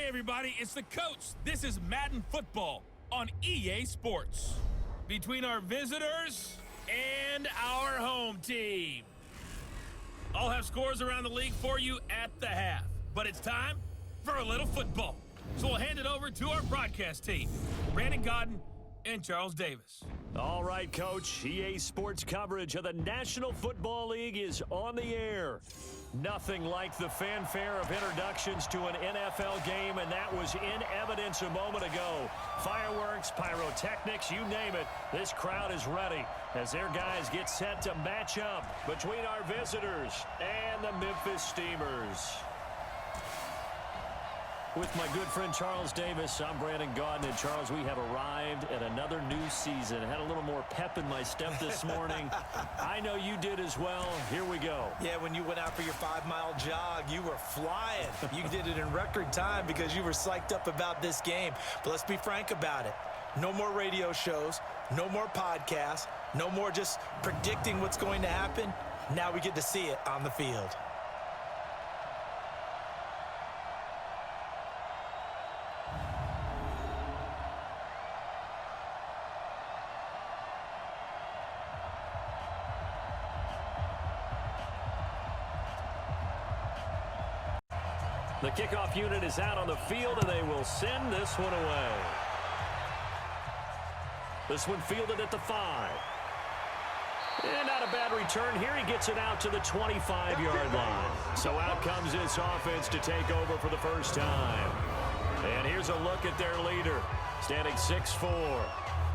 everybody, it's the coach. This is Madden Football on EA Sports. Between our visitors and our home team. I'll have scores around the league for you at the half. But it's time for a little football. So we'll hand it over to our broadcast team, Brandon Godden and Charles Davis. All right, Coach. EA Sports coverage of the National Football League is on the air. Nothing like the fanfare of introductions to an NFL game, and that was in evidence a moment ago. Fireworks, pyrotechnics, you name it. This crowd is ready as their guys get set to match up between our visitors and the Memphis Steamers. With my good friend Charles Davis, I'm Brandon Godden. And Charles, we have arrived at another new season. I had a little more pep in my step this morning. I know you did as well. Here we go. Yeah, when you went out for your 5-mile jog, you were flying. You did it in record time because you were psyched up about this game. But let's be frank about it. No more radio shows, no more podcasts, no more just predicting what's going to happen. Now we get to see it on the field. The kickoff unit is out on the field, and they will send this one away. This one fielded at the 5. And not a bad return here. He gets it out to the 25-yard line. So out comes this offense to take over for the first time. And here's a look at their leader, standing 6'4".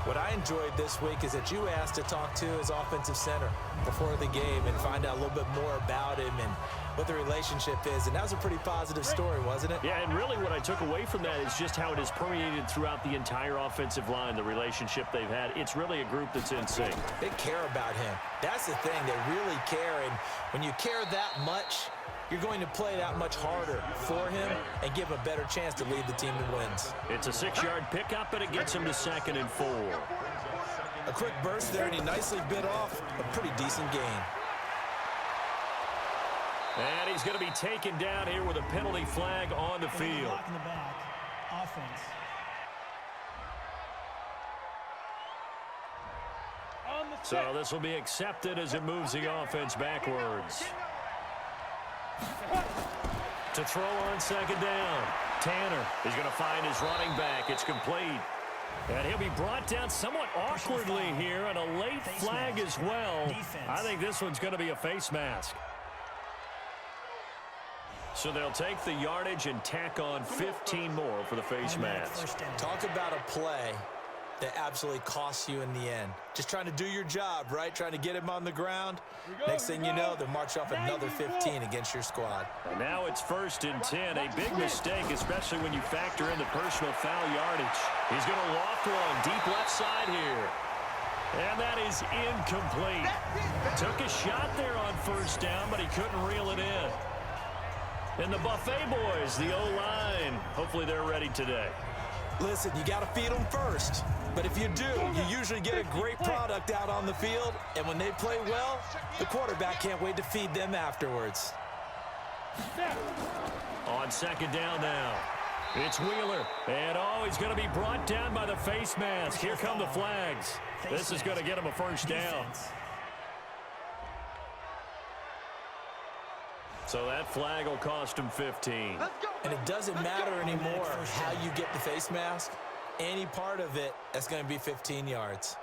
What I enjoyed this week is that you asked to talk to his offensive center before the game and find out a little bit more about him and what the relationship is. And that was a pretty positive story, wasn't it? Yeah, and really what I took away from that is just how it has permeated throughout the entire offensive line, the relationship they've had. It's really a group that's in sync. They care about him. That's the thing. They really care. And when you care that much, you're going to play that much harder for him and give him a better chance to lead the team to wins. It's a 6-yard pickup, and it gets him to 2nd and 4. A quick burst there, and he nicely bit off a pretty decent gain. And he's going to be taken down here with a penalty flag on the field. Block in the back. Offense. So this will be accepted as it moves the offense backwards. To throw on 2nd down. Tanner is going to find his running back. It's complete. And he'll be brought down somewhat awkwardly here, and a late flag as well. I think this one's going to be a face mask. So they'll take the yardage and tack on 15 more for the face mask. Talk about a play that absolutely costs you in the end. Just trying to do your job, right? Trying to get him on the ground. Next thing you know, they'll march off another 15 against your squad. And now it's 1st and 10. A big mistake, especially when you factor in the personal foul yardage. He's going to loft one deep left side here. And that is incomplete. Took a shot there on 1st down, but he couldn't reel it in. And the Buffet boys, the O-line, hopefully they're ready today. Listen, you got to feed them first. But if you do, you usually get a great product out on the field. And when they play well, the quarterback can't wait to feed them afterwards. On 2nd down now. It's Wheeler. And, he's going to be brought down by the face mask. Here come the flags. This is going to get him a 1st down. So that flag will cost him 15. And it doesn't matter anymore how you get the face mask. Any part of it, that's going to be 15 yards.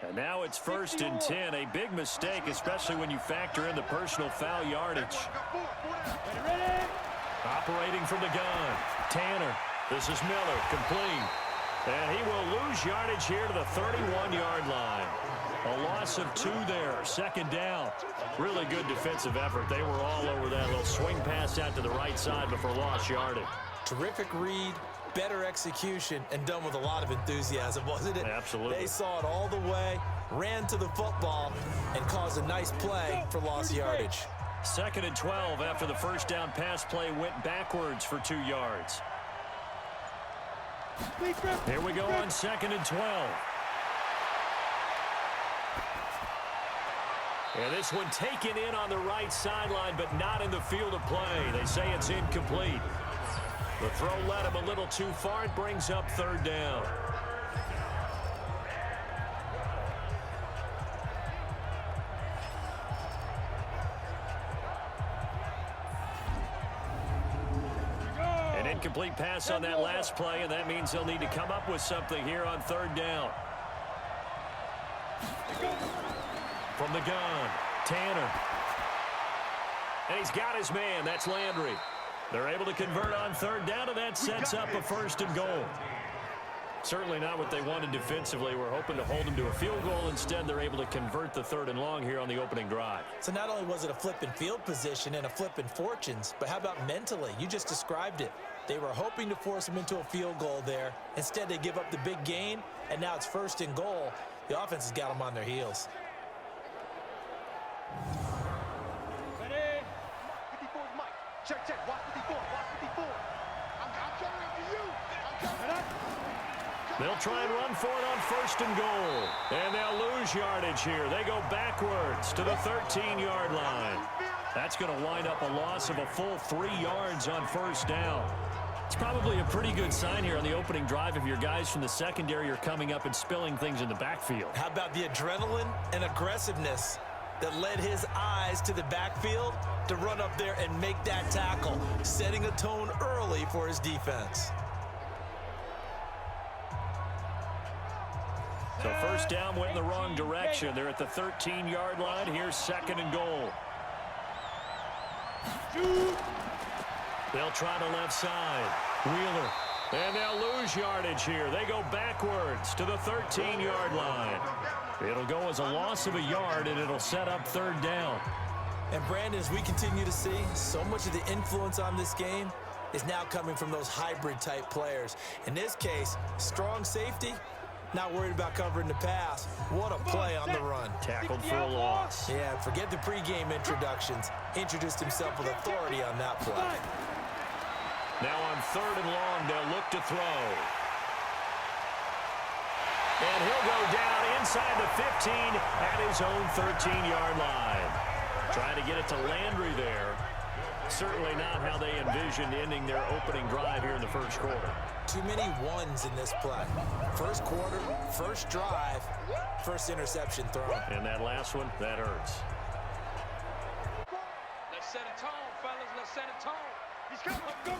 And now it's 1st and 10. A big mistake, especially when you factor in the personal foul yardage. Operating from the gun. Tanner. This is Miller. Complete. And he will lose yardage here to the 31-yard line. A loss of 2 there. 2nd down. Really good defensive effort. They were all over that little swing pass out to the right side before lost yardage. Terrific read, better execution, and done with a lot of enthusiasm, wasn't it? Absolutely. They saw it all the way, ran to the football, and caused a nice play for lost yardage. 2nd and 12 after the 1st down pass play went backwards for 2 yards. Here we go on 2nd and 12. And this one taken in on the right sideline, but not in the field of play. They say it's incomplete. The throw led him a little too far. It brings up third down. An incomplete pass on that last play, and that means they'll need to come up with something here on third down. From the gun, Tanner. And he's got his man. That's Landry. They're able to convert on third down, and that sets up a first and goal. Certainly not what they wanted defensively. We're hoping to hold them to a field goal. Instead, they're able to convert the third and long here on the opening drive. So not only was it a flip in field position and a flip in fortunes, but how about mentally? You just described it. They were hoping to force them into a field goal there. Instead, they give up the big gain, and now it's first and goal. The offense has got them on their heels. Ready? 54 is Mike. Check, check. Watch 54. Watch 54. I'm coming for you. I'm coming. They'll try and run for it on first and goal. And they'll lose yardage here. They go backwards to the 13-yard line. That's going to wind up a loss of a full 3 yards on first down. It's probably a pretty good sign here on the opening drive if your guys from the secondary are coming up and spilling things in the backfield. How about the adrenaline and aggressiveness that led his eyes to the backfield to run up there and make that tackle, setting a tone early for his defense. So first down went in the wrong direction. They're at the 13-yard line. Here's second and goal. They'll try the left side. Wheeler. And they'll lose yardage here. They go backwards to the 13-yard line. It'll go as a loss of a yard, and it'll set up third down. And Brandon, as we continue to see, so much of the influence on this game is now coming from those hybrid-type players. In this case, strong safety, not worried about covering the pass. What a play on the run. Tackled for a loss. Yeah, forget the pregame introductions. Introduced himself with authority on that play. Now on third and long, they'll look to throw. And he'll go down inside the 15 at his own 13-yard line. Trying to get it to Landry there. Certainly not how they envisioned ending their opening drive here in the first quarter. Too many ones in this play. First quarter, first drive, first interception thrown. And that last one, that hurts. Let's set a tone, fellas. Let's set a tone. He's coming. Go.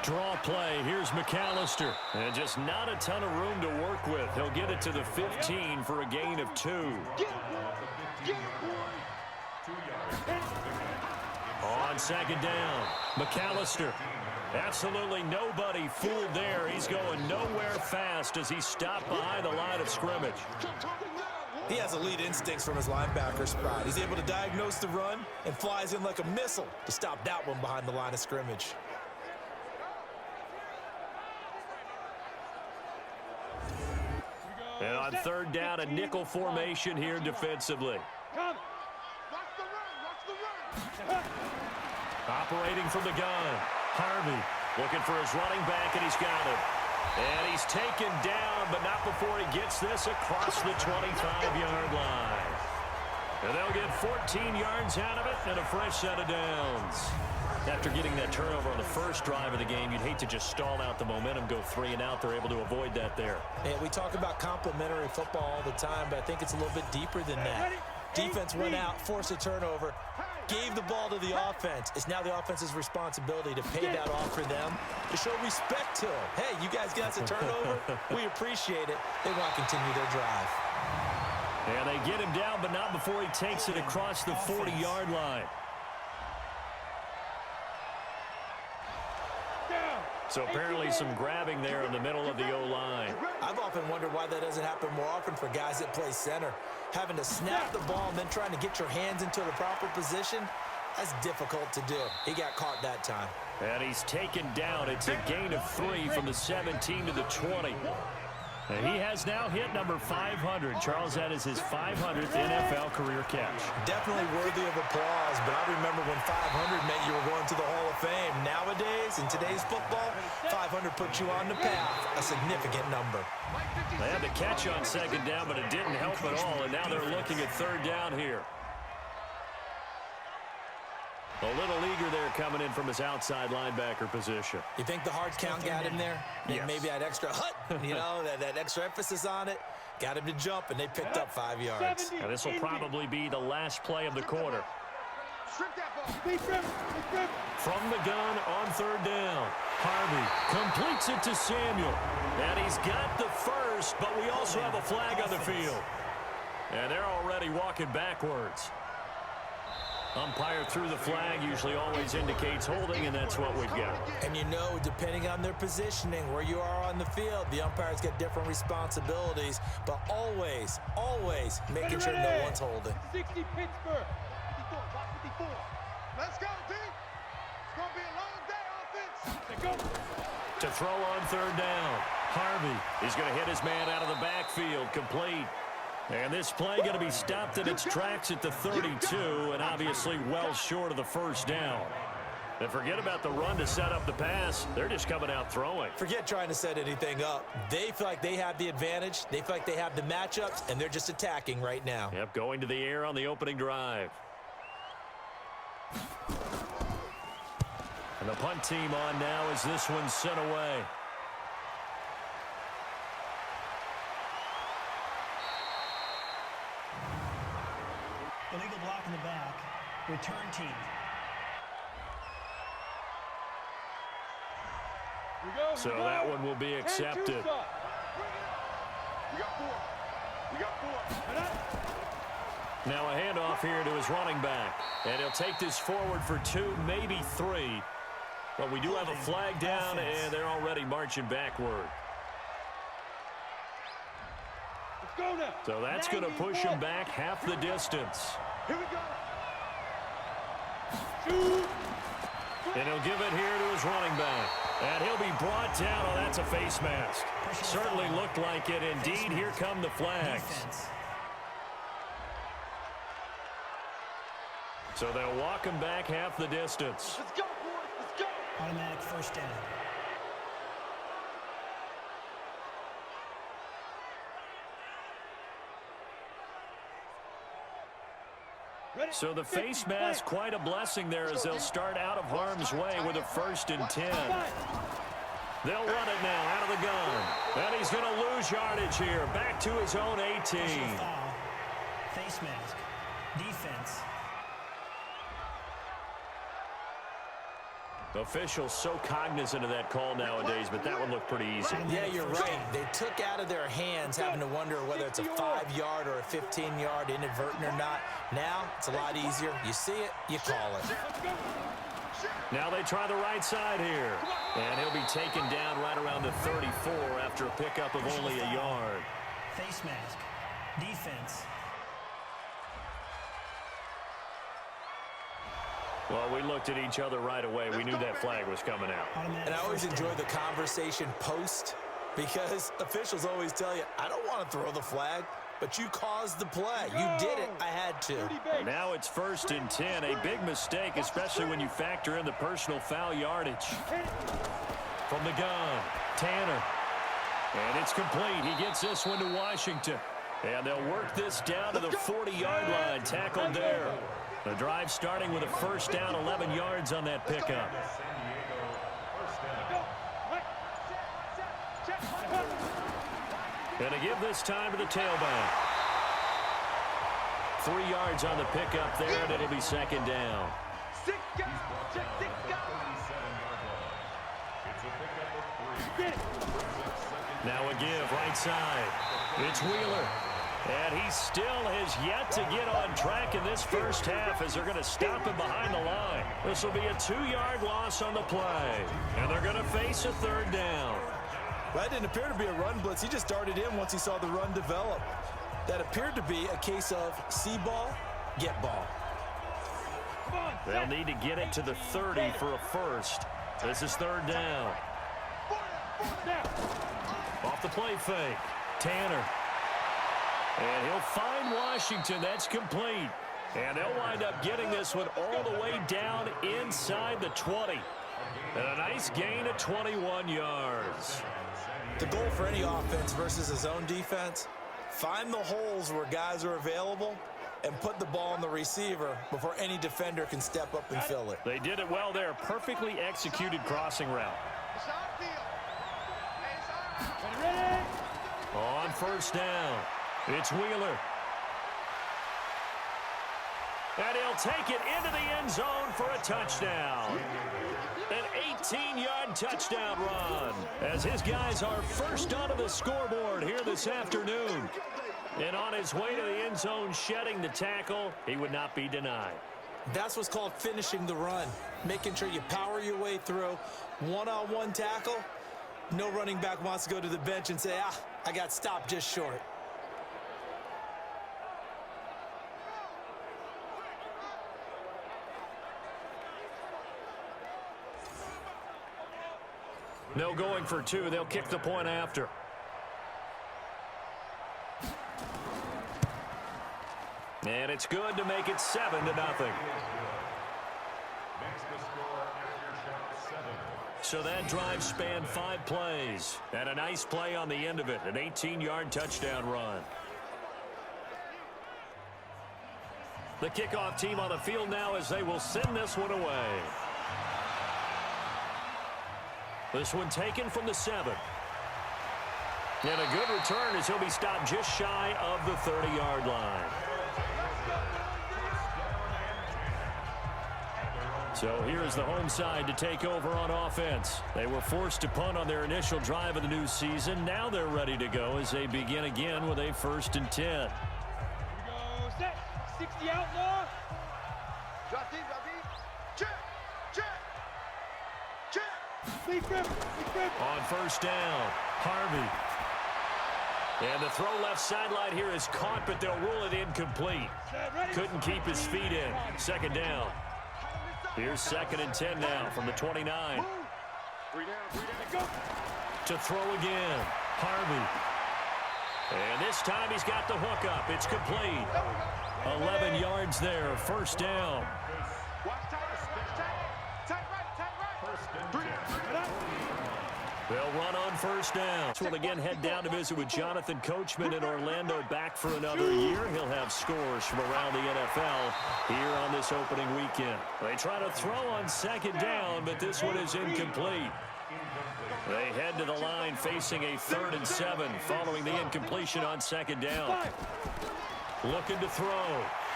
Draw play. Here's McAllister. And just not a ton of room to work with. He'll get it to the 15 for a gain of 2. Get it, boy. Get it, boy. On second down, McAllister. Absolutely nobody fooled there. He's going nowhere fast as he stopped behind the line of scrimmage. He has elite instincts from his linebacker spot. He's able to diagnose the run and flies in like a missile to stop that one behind the line of scrimmage. And on third down, a nickel formation here defensively. Come. Watch the run. Operating from the gun, Harvey looking for his running back, and he's got it. And he's taken down, but not before he gets this across the 25-yard line. And they'll get 14 yards out of it and a fresh set of downs. After getting that turnover on the first drive of the game, you'd hate to just stall out the momentum, go 3 and out. They're able to avoid that there. And we talk about complementary football all the time, but I think it's a little bit deeper than that. Defense went out, forced a turnover, gave the ball to the offense. It's now the offense's responsibility to pay that off for them, to show respect to them. Hey, you guys got us a turnover. We appreciate it. They want to continue their drive. And they get him down, but not before he takes it across the 40-yard line. So apparently some grabbing there in the middle of the O-line. I've often wondered why that doesn't happen more often for guys that play center. Having to snap the ball and then trying to get your hands into the proper position, that's difficult to do. He got caught that time. And he's taken down. It's a gain of 3 from the 17 to the 20. And he has now hit number 500. Charles, that is his 500th NFL career catch. Definitely worthy of applause, but I remember when 500 meant you were going to the Hall of Fame. Nowadays, in today's football, 500 puts you on the path, a significant number. They had the catch on second down, but it didn't help at all, and now they're looking at third down here. A little eager there coming in from his outside linebacker position. You think the hard count got him there? Yes. Maybe that extra that extra emphasis on it got him to jump, and they picked up 5 yards. And this will probably be the last play of the quarter. From the gun on third down, Harvey completes it to Samuel. And he's got the first, but we also have a flag on the field. And they're already walking backwards. Umpire threw the flag, usually always indicates holding, and that's what we've got. And you know, depending on their positioning, where you are on the field, the umpires get different responsibilities, but always, always making sure no one's holding. 60 Pittsburgh. 54. Let's go, team. It's going to be a long day, offense. Let's go. To throw on third down, Harvey is going to hit his man out of the backfield, complete. And this play going to be stopped in its tracks at the 32, and obviously well short of the first down. And forget about the run to set up the pass. They're just coming out throwing. Forget trying to set anything up. They feel like they have the advantage. They feel like they have the matchups, and they're just attacking right now. Yep, going to the air on the opening drive. And the punt team on now as this one's sent away. Illegal block in the back. Return team. So that one will be accepted. We got four. Now a handoff here to his running back. And he'll take this forward for 2, maybe 3. But we do have a flag down, and they're already marching backward. Go now. So that's going to push him back half the distance. Here we go. And he'll give it here to his running back. And he'll be brought down. Oh, that's a face mask. Certainly looked like it. Indeed, here come the flags. So they'll walk him back half the distance. Let's go, boys. Let's go. Automatic first down. So the face mask, quite a blessing there as they'll start out of harm's way with a 1st and 10. They'll run it now out of the gun. And he's going to lose yardage here. Back to his own 18. Face mask. Defense. Officials so cognizant of that call nowadays, but that one looked pretty easy. Yeah, you're right. They took out of their hands having to wonder whether it's a 5-yard or a 15-yard inadvertent or not. Now, it's a lot easier. You see it, you call it. Now they try the right side here. And he'll be taken down right around the 34 after a pickup of only a yard. Face mask. Defense. Well, we looked at each other right away. We knew that flag was coming out. And I always enjoy the conversation post because officials always tell you, I don't want to throw the flag, but you caused the play. You did it. I had to. Now it's 1st and 10. A big mistake, especially when you factor in the personal foul yardage. From the gun, Tanner. And it's complete. He gets this one to Washington. And they'll work this down to the 40-yard line. Tackled there. The drive starting with a 1st down, 11 yards on that pickup. And to give this time to the tailback. 3 yards on the pickup there, and it'll be 2nd down. Now a give, right side. It's Wheeler. And he still has yet to get on track in this first half as they're going to stop him behind the line. This will be a 2-yard loss on the play. And they're going to face a 3rd down. Well, that didn't appear to be a run blitz. He just started in once he saw the run develop. That appeared to be a case of see ball, get ball. They'll need to get it to the 30 for a first. This is 3rd down. Off the play fake. Tanner. And he'll find Washington. That's complete. And they'll wind up getting this one all the way down inside the 20. And a nice gain of 21 yards. The goal for any offense versus a zone defense, find the holes where guys are available and put the ball on the receiver before any defender can step up and fill it. They did it well there. Perfectly executed crossing route. On first down, it's Wheeler. And he'll take it into the end zone for a touchdown. An 18-yard touchdown run as his guys are first onto the scoreboard here this afternoon. And on his way to the end zone, shedding the tackle, he would not be denied. That's what's called finishing the run, making sure you power your way through. One-on-one tackle, no running back wants to go to the bench and say, I got stopped just short. No going for two. They'll kick the point after. And it's good to make it 7-0. So that drive spanned 5 plays. And a nice play on the end of it. An 18-yard touchdown run. The kickoff team on the field now as they will send this one away. This one taken from the 7. And a good return as he'll be stopped just shy of the 30-yard line. So here's the home side to take over on offense. They were forced to punt on their initial drive of the new season. Now they're ready to go as they begin again with a 1st and 10. Here we go. Set. 60 outlaw. Drop deep, drop deep. Check. On first down, Harvey. And the throw left sideline here is caught, but they'll rule it incomplete. Couldn't keep his feet in. 2nd down. Here's 2nd and 10 now from the 29. To throw again, Harvey. And this time he's got the hook up. It's complete. 11 yards there, 1st down. They'll run on 1st down. We'll again head down to visit with Jonathan Coachman in Orlando, back for another year. He'll have scores from around the NFL here on this opening weekend. They try to throw on 2nd down, but this one is incomplete. They head to the line facing a 3rd and 7 following the incompletion on 2nd down. Looking to throw.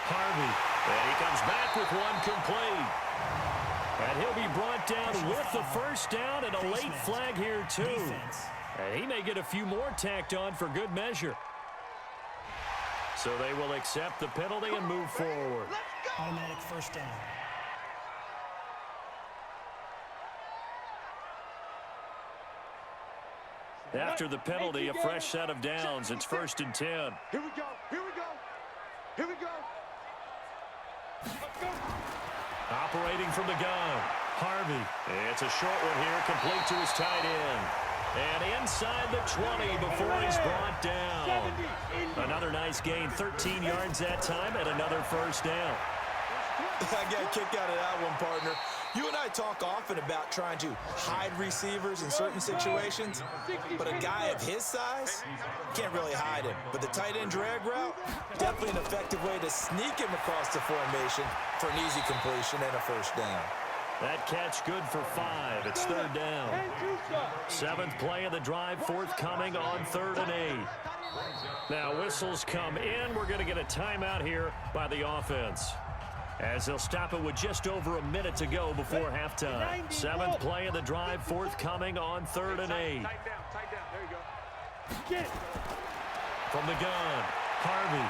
Harvey. And he comes back with one complete. And he'll be brought down with the 1st down and a late flag here, too. And he may get a few more tacked on for good measure. So they will accept the penalty and move forward. Automatic 1st down. After the penalty, a fresh set of downs. It's 1st and 10. Here we go. Here we go. Here we go. Let's go. Operating from the gun, Harvey. It's a short one here, complete to his tight end. And inside the 20 before he's brought down. Another nice gain, 13 yards that time, and another 1st down. I got a kick out of that one, partner. You and I talk often about trying to hide receivers in certain situations, but a guy of his size can't really hide him. But the tight end drag route, definitely an effective way to sneak him across the formation for an easy completion and a 1st down. That catch good for 5. It's 3rd down. 7th play of the drive, forthcoming on 3rd and 8. Now whistles come in. We're going to get a timeout here by the offense, as they'll stop it with just over a minute to go before halftime. 7th play of the drive, forthcoming on 3rd and 8. Tight down. There you go. From the gun, Harvey.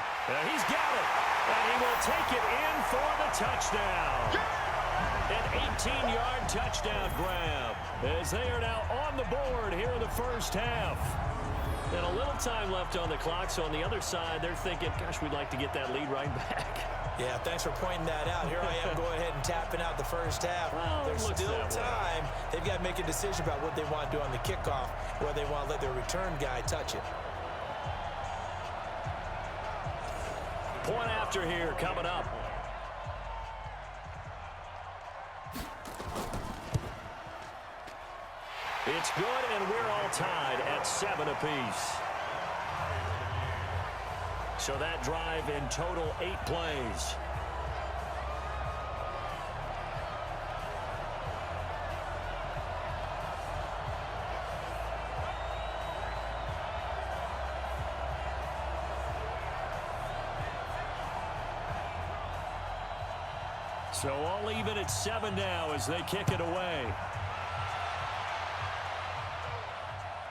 He's got it. And he will take it in for the touchdown. An 18-yard touchdown grab, as they are now on the board here in the 1st half. And a little time left on the clock, so on the other side, they're thinking, gosh, we'd like to get that lead right back. Yeah, thanks for pointing that out. Here I am going ahead and tapping out the 1st half. Well, there's still time. They've got to make a decision about what they want to do on the kickoff, whether they want to let their return guy touch it. Point after here coming up. It's good, and we're all tied at 7 apiece. So that drive in total 8 plays. So all even at 7 now as they kick it away.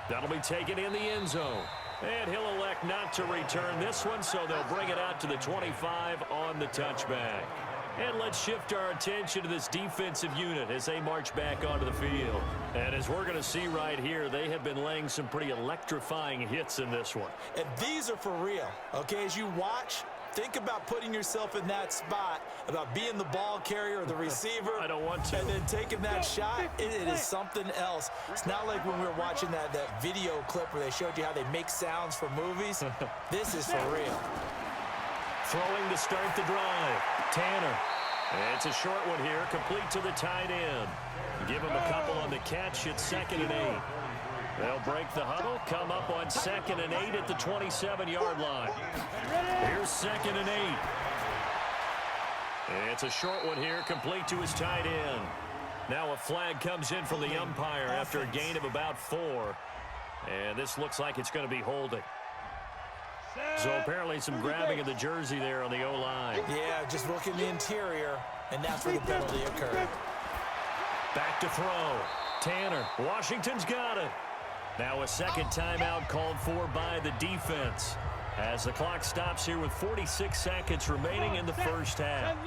That'll be taken in the end zone. And he'll elect not to return this one, so they'll bring it out to the 25 on the touchback. And let's shift our attention to this defensive unit as they march back onto the field. And as we're going to see right here, they have been laying some pretty electrifying hits in this one. And these are for real, okay? As you watch, think about putting yourself in that spot, about being the ball carrier or the receiver. I don't want to. And then taking that shot, it is something else. It's not like when we were watching that video clip where they showed you how they make sounds for movies. This is for real. Throwing to start the drive. Tanner. It's a short one here, complete to the tight end. Give him a couple on the catch. It's 2nd and 8. They'll break the huddle, come up on 2nd and 8 at the 27-yard line. Here's 2nd and 8. It's a short one here, complete to his tight end. Now a flag comes in from the umpire after a gain of about 4. And this looks like it's going to be holding. So apparently some grabbing of the jersey there on the O-line. Yeah, just look in the interior, and that's where the penalty occurred. Back to throw. Tanner. Washington's got it. Now a second timeout called for by the defense as the clock stops here with 46 seconds remaining in the first half.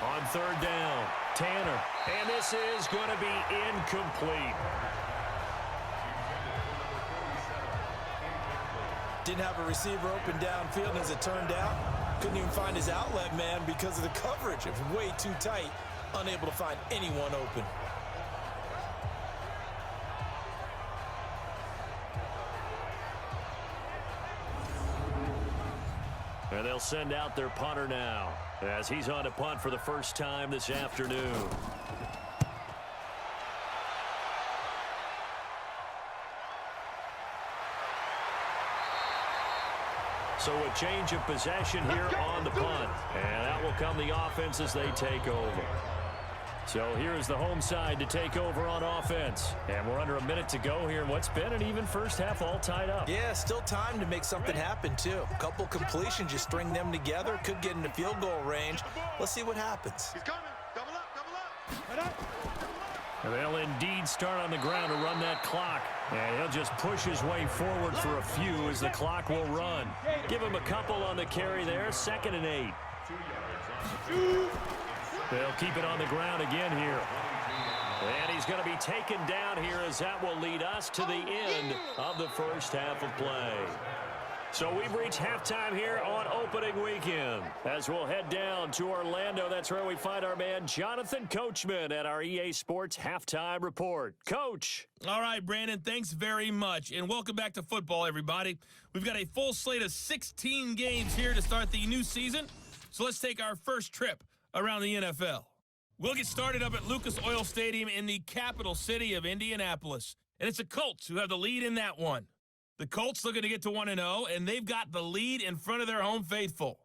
On 3rd down, Tanner. And this is going to be incomplete. Didn't have a receiver open downfield, and as it turned out, couldn't even find his outlet man because of the coverage. It was way too tight, unable to find anyone open. And they'll send out their punter now as he's on to punt for the first time this afternoon. So a change of possession here on the punt. And that will come the offense as they take over. So here's the home side to take over on offense. And we're under a minute to go here in what's been an even first half, all tied up. Yeah, still time to make something happen, too. A couple completions, you string them together, could get into field goal range. Let's see what happens. He's coming. Double up. And they'll indeed start on the ground to run that clock. And he'll just push his way forward for a few as the clock will run. Give him a couple on the carry there. 2nd and 8. They'll keep it on the ground again here. And he's going to be taken down here as that will lead us to the end of the first half of play. So we've reached halftime here on opening weekend. As we'll head down to Orlando, that's where we find our man Jonathan Coachman at our EA Sports Halftime Report. Coach. All right, Brandon, thanks very much. And welcome back to football, everybody. We've got a full slate of 16 games here to start the new season. So let's take our first trip around the NFL. We'll get started up at Lucas Oil Stadium in the capital city of Indianapolis. And it's the Colts who have the lead in that one. The Colts looking to get to 1-0, and they've got the lead in front of their home faithful.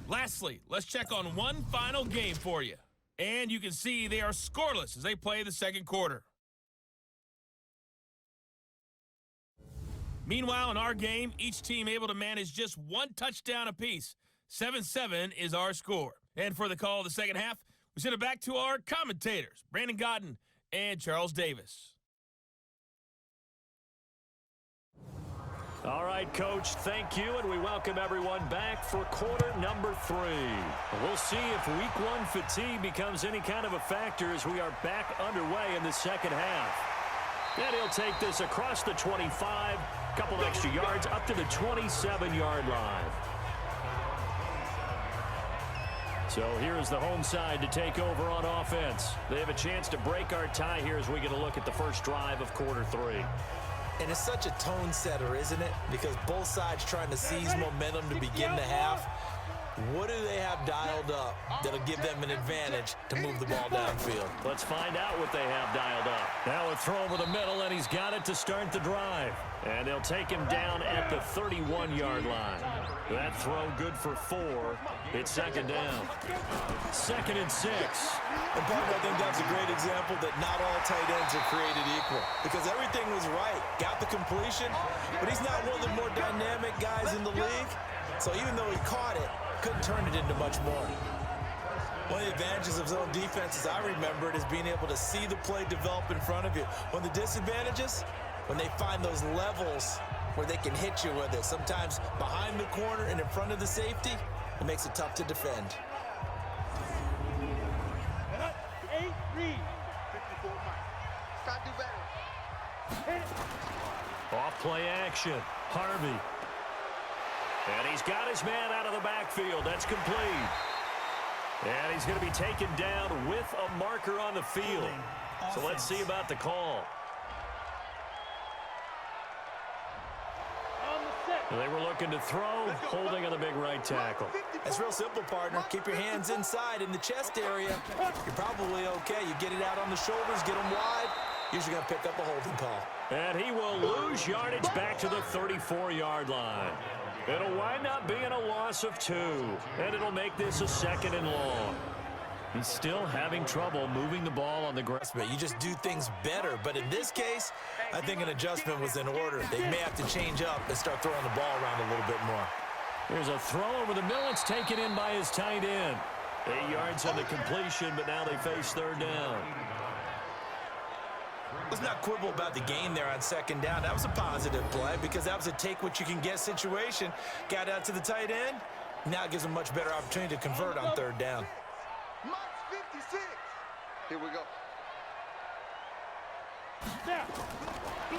Lastly, let's check on one final game for you. And you can see they are scoreless as they play the second quarter. Meanwhile, in our game, each team able to manage just one touchdown apiece. 7-7 is our score. And for the call of the second half, we send it back to our commentators, Brandon Godden and Charles Davis. All right, Coach, thank you, and we welcome everyone back for quarter number 3. We'll see if week 1 fatigue becomes any kind of a factor as we are back underway in the second half. And he'll take this across the 25, couple extra yards, up to the 27-yard line. So here's the home side to take over on offense. They have a chance to break our tie here as we get a look at the first drive of quarter 3. And it's such a tone setter, isn't it? Because both sides trying to seize momentum to begin the half. What do they have dialed up that'll give them an advantage to move the ball downfield? Let's find out what they have dialed up. Now a throw over the middle, and he's got it to start the drive. And they'll take him down at the 31-yard line. That throw good for 4. It's second down. 2nd and 6. And partner, I think that's a great example that not all tight ends are created equal. Because everything was right. Got the completion, but he's not one of the more dynamic guys in the league. So even though he caught it, couldn't turn it into much more. One of the advantages of zone defense, as I remember it, is being able to see the play develop in front of you. One of the disadvantages, when they find those levels where they can hit you with it, sometimes behind the corner and in front of the safety, it makes it tough to defend. 8 read. 54 Mike. Try to do better. Off play action. Harvey. And he's got his man out of the backfield. That's complete. And he's going to be taken down with a marker on the field. So let's see about the call. They were looking to throw, holding on the big right tackle. It's real simple, partner. Keep your hands inside in the chest area. You're probably okay. You get it out on the shoulders, get them wide. Usually going to pick up a holding call. And he will lose yardage back to the 34-yard line. It'll wind up being a loss of 2, and it'll make this a 2nd and long. He's still having trouble moving the ball on the ground. You just do things better, but in this case, I think an adjustment was in order. They may have to change up and start throwing the ball around a little bit more. Here's a throw over the middle. It's taken in by his tight end. 8 yards on the completion, but now they face 3rd down. Let's not quibble about the gain there on 2nd down. That was a positive play because that was a take-what-you-can-get situation. Got out to the tight end. Now it gives them a much better opportunity to convert on 3rd down. Mike's 56. Here we go.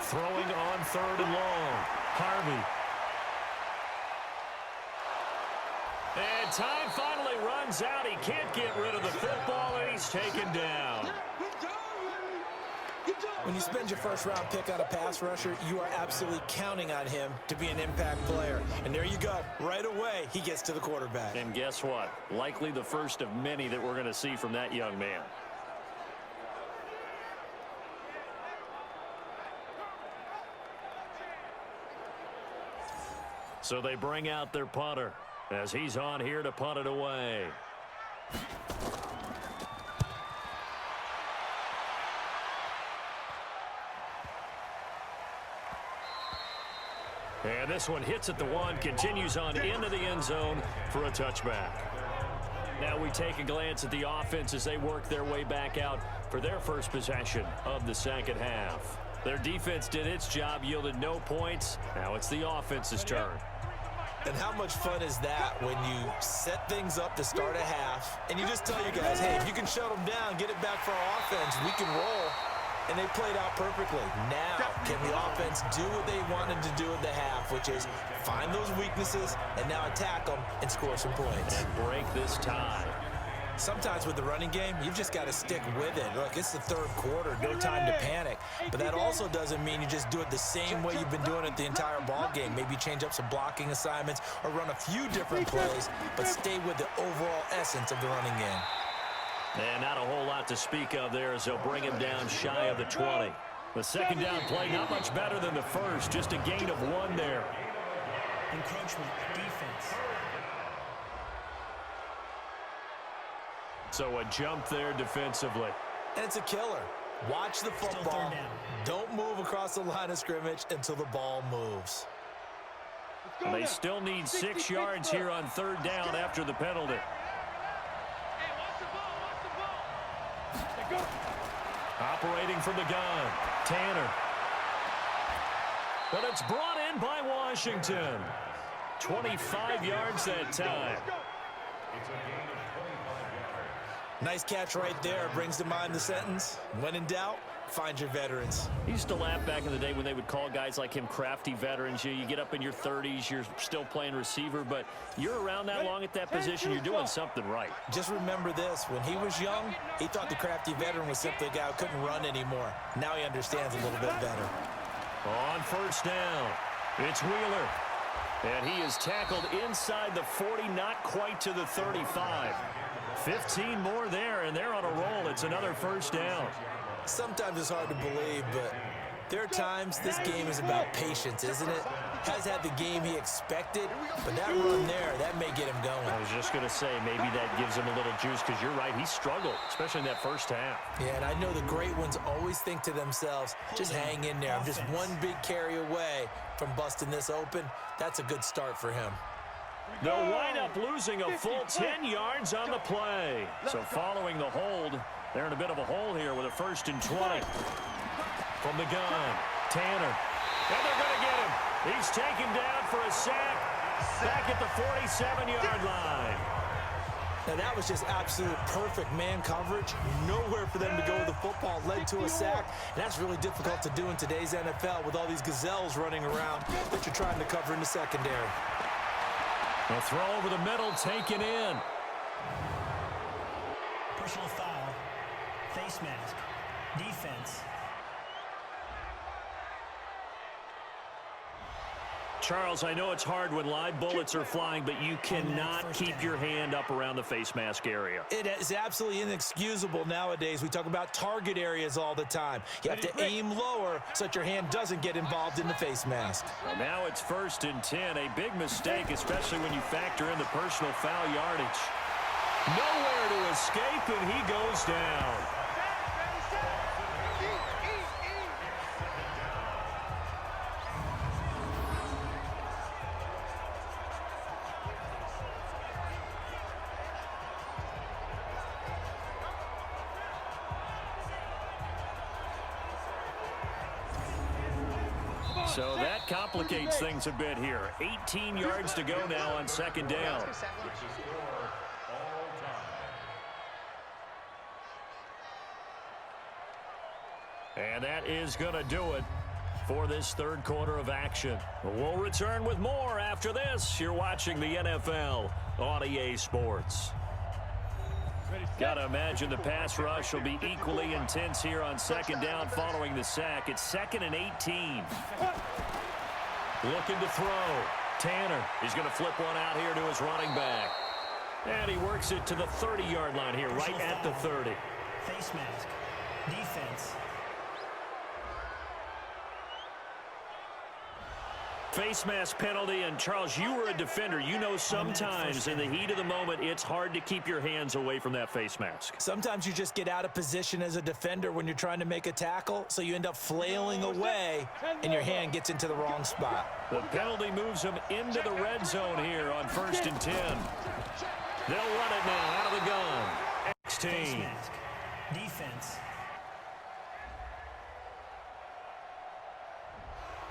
Throwing on 3rd and long. Harvey. And time finally runs out. He can't get rid of the football, and he's taken down. When you spend your first-round pick on a pass rusher, you are absolutely counting on him to be an impact player. And there you go. Right away, he gets to the quarterback. And guess what? Likely the first of many that we're going to see from that young man. So they bring out their punter as he's on here to punt it away. And this one hits at the 1, continues on into the end zone for a touchback. Now we take a glance at the offense as they work their way back out for their first possession of the 2nd half. Their defense did its job, yielded no points. Now it's the offense's turn. And how much fun is that when you set things up to start a half and you just tell your guys, hey, if you can shut them down, get it back for our offense, we can roll. And they played out perfectly. Now, can the offense do what they wanted to do at the half, which is find those weaknesses and now attack them and score some points. And break this tie. Sometimes with the running game, you've just got to stick with it. Look, it's the 3rd quarter, no time to panic. But that also doesn't mean you just do it the same way you've been doing it the entire ball game. Maybe change up some blocking assignments or run a few different plays, but stay with the overall essence of the running game. And not a whole lot to speak of there as they'll bring him down shy of the 20. The 2nd down play not much better than the first, just a gain of 1 there. Encroachment, defense. So a jump there defensively. And it's a killer. Watch the football. Don't move across the line of scrimmage until the ball moves. They still need 6 yards here on 3rd down after the penalty. Operating from the gun, Tanner. But it's brought in by Washington. 25 yards that time. Nice catch right there. Brings to mind the sentence, when in doubt, find your veterans. He used to laugh back in the day when they would call guys like him crafty veterans. You get up in your 30s, you're still playing receiver, but you're around that long at that position, you're doing something right. Just remember this, when he was young, he thought the crafty veteran was simply a guy who couldn't run anymore. Now he understands a little bit better. On first down, it's Wheeler. And he is tackled inside the 40, not quite to the 35. 15 more there, and they're on a roll. It's another first down. Sometimes it's hard to believe, but there are times this game is about patience, isn't it? Has had the game he expected, but that run there, that may get him going. I was just going to say, maybe that gives him a little juice, because you're right, he struggled, especially in that first half. Yeah, and I know the great ones always think to themselves, just hang in there. I'm just one big carry away from busting this open. That's a good start for him. They'll wind up losing a full 10 yards on the play. So following the hold, they're in a bit of a hole here with a 1st and 20. From the gun, Tanner. And they're going to get him. He's taken down for a sack back at the 47-yard line. Now that was just absolute perfect man coverage. Nowhere for them to go with the football. Led to a sack. And that's really difficult to do in today's NFL with all these gazelles running around that you're trying to cover in the secondary. A throw over the middle, taken in. Personal foul. Face mask. Defense. Charles, I know it's hard when live bullets are flying, but you cannot keep your hand up around the face mask area. It is absolutely inexcusable nowadays. We talk about target areas all the time. You have to aim lower so that your hand doesn't get involved in the face mask. Well, now it's 1st and 10. A big mistake, especially when you factor in the personal foul yardage. Nowhere to escape, and he goes down. So that complicates things a bit here. 18 yards to go now on 2nd down. And that is going to do it for this 3rd quarter of action. We'll return with more after this. You're watching the NFL on EA Sports. Gotta imagine the pass rush will be equally intense here on 2nd down following the sack. It's 2nd and 18. Looking to throw. Tanner is going to flip one out here to his running back. And he works it to the 30-yard line here, right at the 30. Face mask. Defense. Face mask penalty, and Charles, you were a defender. You know sometimes in the heat of the moment, it's hard to keep your hands away from that face mask. Sometimes you just get out of position as a defender when you're trying to make a tackle, so you end up flailing away, and your hand gets into the wrong spot. The penalty moves him into the red zone here on 1st and 10. They'll run it now out of the gun. Face X-team. mask. Defense.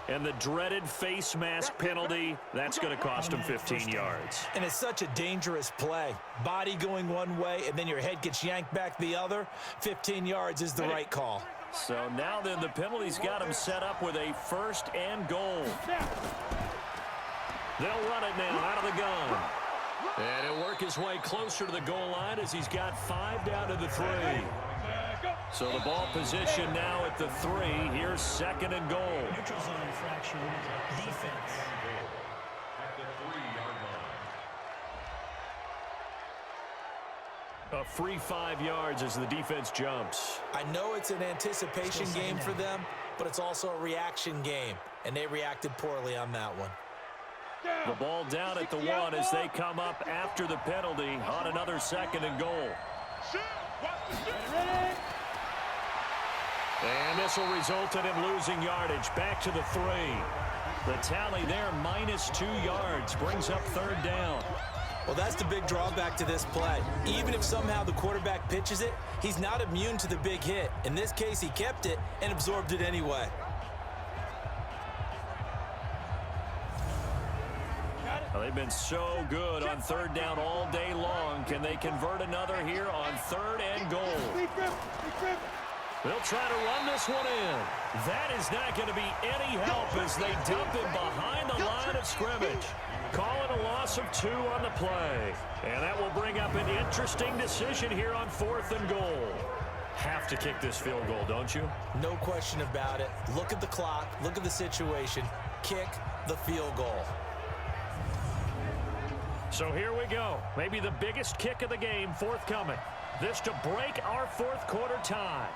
And the dreaded face mask penalty, that's going to cost him 15 yards. And it's such a dangerous play. Body going one way, and then your head gets yanked back the other. 15 yards is the right call. So now then the penalty's got him set up with a 1st and goal. They'll run it now out of the gun. And he'll work his way closer to the goal line as he's got 5 down to the 3. So the ball position now at the 3. Here's 2nd and goal. Neutral zone infraction. Defense. A free 5 yards as the defense jumps. I know it's an anticipation game for them, but it's also a reaction game, and they reacted poorly on that one. The ball down at the 1 as they come up after the penalty on another 2nd and goal. And this will result in him losing yardage back to the 3. The tally there, -2 yards, brings up 3rd down. Well, that's the big drawback to this play. Even if somehow the quarterback pitches it, he's not immune to the big hit. In this case, he kept it and absorbed it anyway. Well, they've been so good on 3rd down all day long. Can they convert another here on 3rd and goal? They'll try to run this one in. That is not going to be any help as they dump him behind the line of scrimmage. Calling a loss of 2 on the play. And that will bring up an interesting decision here on 4th and goal. Have to kick this field goal, don't you? No question about it. Look at the clock. Look at the situation. Kick the field goal. So here we go. Maybe the biggest kick of the game forthcoming. This to break our 4th quarter tie.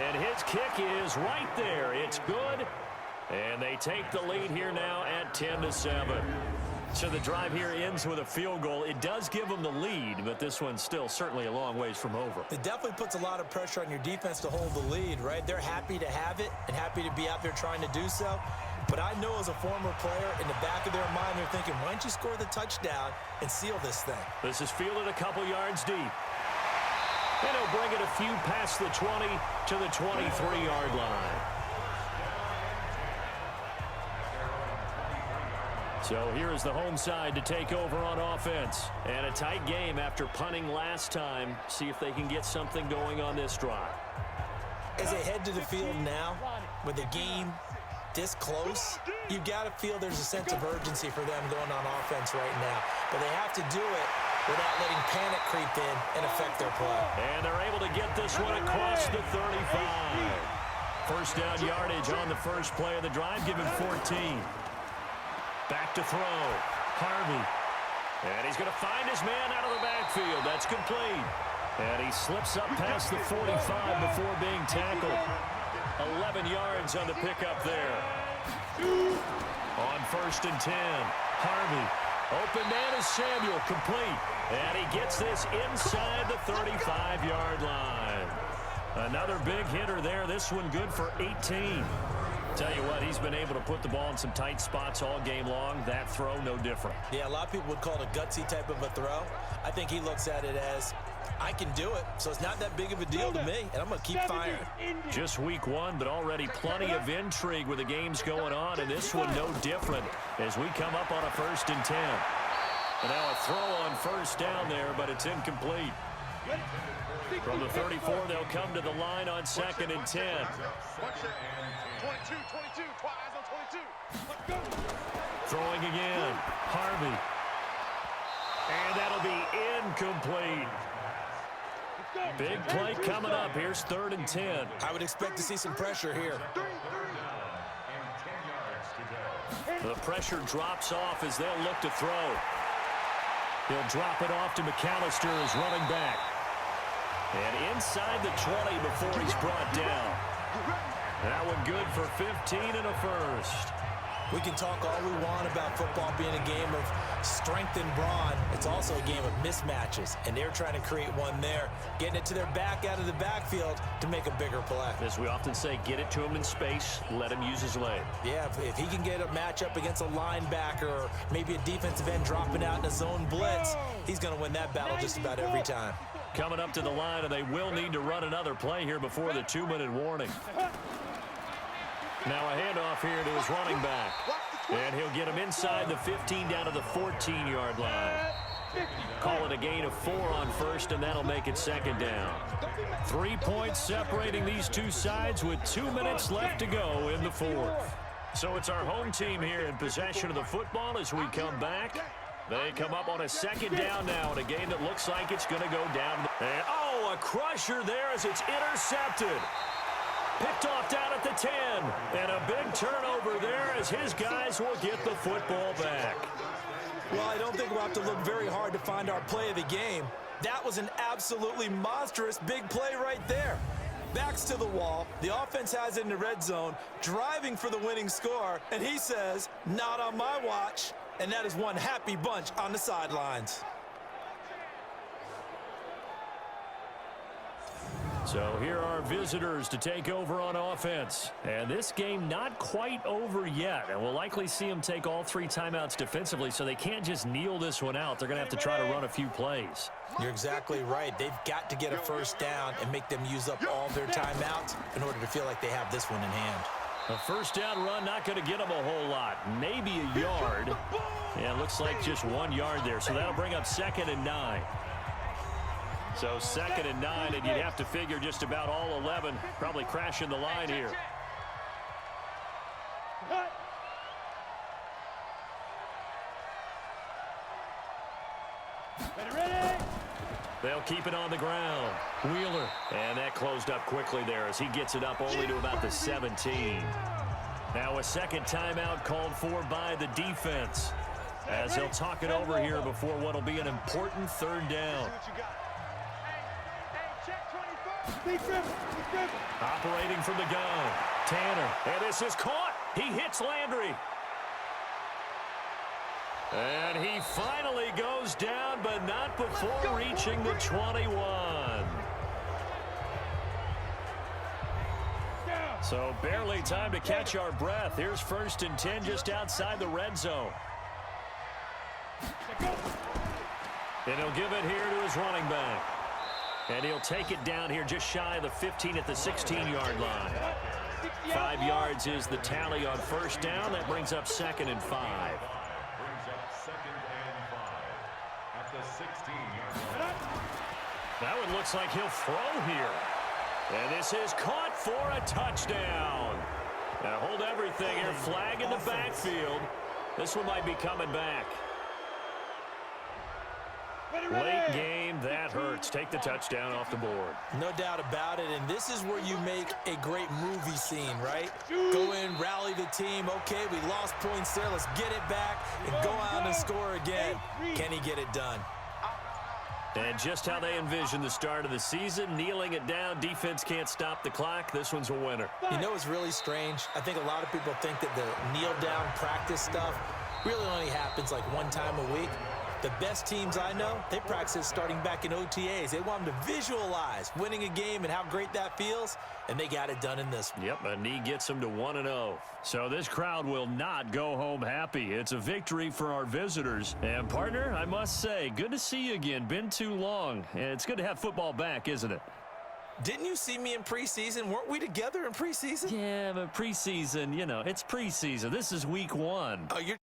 And his kick is right there. It's good. And they take the lead here now at 10-7. So the drive here ends with a field goal. It does give them the lead, but this one's still certainly a long ways from over. It definitely puts a lot of pressure on your defense to hold the lead, right? They're happy to have it and happy to be out there trying to do so. But I know as a former player, in the back of their mind, they're thinking, why don't you score the touchdown and seal this thing? This is fielded a couple yards deep. And he'll bring it a few past the 20 to the 23-yard line. So here is the home side to take over on offense. And a tight game after punting last time. See if they can get something going on this drive. As they head to the field now, with the game this close, you've got to feel there's a sense of urgency for them going on offense right now. But they have to do it without letting panic creep in and affect their play. And they're able to get this one across the 35. First down yardage on the first play of the drive, given 14. Back to throw. Harvey. And he's going to find his man out of the backfield. That's complete. And he slips up past the 45 before being tackled. 11 yards on the pickup there. On 1st and 10. Harvey. Open man is Samuel, complete. And he gets this inside the 35-yard line. Another big hitter there. This one good for 18. Tell you what, he's been able to put the ball in some tight spots all game long. That throw, no different. Yeah, a lot of people would call it a gutsy type of a throw. I think he looks at it as, I can do it, so it's not that big of a deal to me, and I'm going to keep firing. Just week 1, but already plenty of intrigue with the games going on, and this one no different as we come up on a 1st and 10. And now a throw on 1st down there, but it's incomplete. From the 34, they'll come to the line on 2nd and 10. 22, eyes on 22. Throwing again. Harvey. And that'll be incomplete. Big play coming up. Here's 3rd and 10. I would expect to see some pressure here. The pressure drops off as they'll look to throw. He'll drop it off to McAllister as running back. And inside the 20 before he's brought down. That one good for 15 and a first. We can talk all we want about football being a game of strength and brawn. It's also a game of mismatches, and they're trying to create one there, getting it to their back out of the backfield to make a bigger play. As we often say, get it to him in space, let him use his leg. Yeah, if he can get a matchup against a linebacker or maybe a defensive end dropping out in a zone blitz, he's going to win that battle just about every time. Coming up to the line, and they will need to run another play here before the 2-minute warning. Now a handoff here to his running back. And he'll get him inside the 15 down to the 14-yard line. Call it a gain of 4 on 1st, and that'll make it 2nd down. 3 points separating these two sides with 2 minutes left to go in the 4th. So it's our home team here in possession of the football as we come back. They come up on a 2nd down now in a game that looks like it's going to go down. And, oh, a crusher there as it's intercepted. Picked off down at the 10. And a big turnover there as his guys will get the football back. Well, I don't think we'll have to look very hard to find our play of the game. That was an absolutely monstrous big play right there. Backs to the wall. The offense has it in the red zone, driving for the winning score. And he says, not on my watch. And that is one happy bunch on the sidelines. So here are visitors to take over on offense. And this game not quite over yet. And we'll likely see them take all 3 timeouts defensively, so they can't just kneel this one out. They're going to have to try to run a few plays. You're exactly right. They've got to get a 1st down and make them use up all their timeouts in order to feel like they have this one in hand. A 1st down run not going to get them a whole lot. Maybe a yard. Yeah, it looks like just 1 yard there. So that'll bring up 2nd and 9. So 2nd and 9, and you'd have to figure just about all 11 probably crashing the line here. They'll keep it on the ground. Wheeler. And that closed up quickly there as he gets it up only to about the 17. Now a second timeout called for by the defense, as they'll talk it over here before what will be an important 3rd down. Operating from the gun, Tanner. And this is caught. He hits Landry. And he finally goes down, but not before reaching the 21. So barely time to catch our breath. Here's 1st and 10 just outside the red zone. And he'll give it here to his running back. And he'll take it down here just shy of the 15 at the 16-yard line. 5 yards is the tally on 1st down. That brings up 2nd and 5. That one looks like he'll throw here. And this is caught for a touchdown. Now hold everything here. Flag in the backfield. This one might be coming back. Late game, that hurts. Take the touchdown off the board. No doubt about it, and this is where you make a great movie scene, right? Go in, rally the team. Okay, we lost points there. Let's get it back and go out and score again. Can he get it done? And just how they envision the start of the season, kneeling it down. Defense can't stop the clock. This one's a winner. You know what's really strange? I think a lot of people think that the kneel-down practice stuff really only happens like one time a week. The best teams I know, they practice starting back in OTAs. They want them to visualize winning a game and how great that feels, and they got it done in this one. Yep, a knee gets them to 1-0. So this crowd will not go home happy. It's a victory for our visitors. And, partner, I must say, good to see you again. Been too long. And it's good to have football back, isn't it? Didn't you see me in preseason? Weren't we together in preseason? Yeah, but preseason, you know, it's preseason. This is week 1. Oh, you're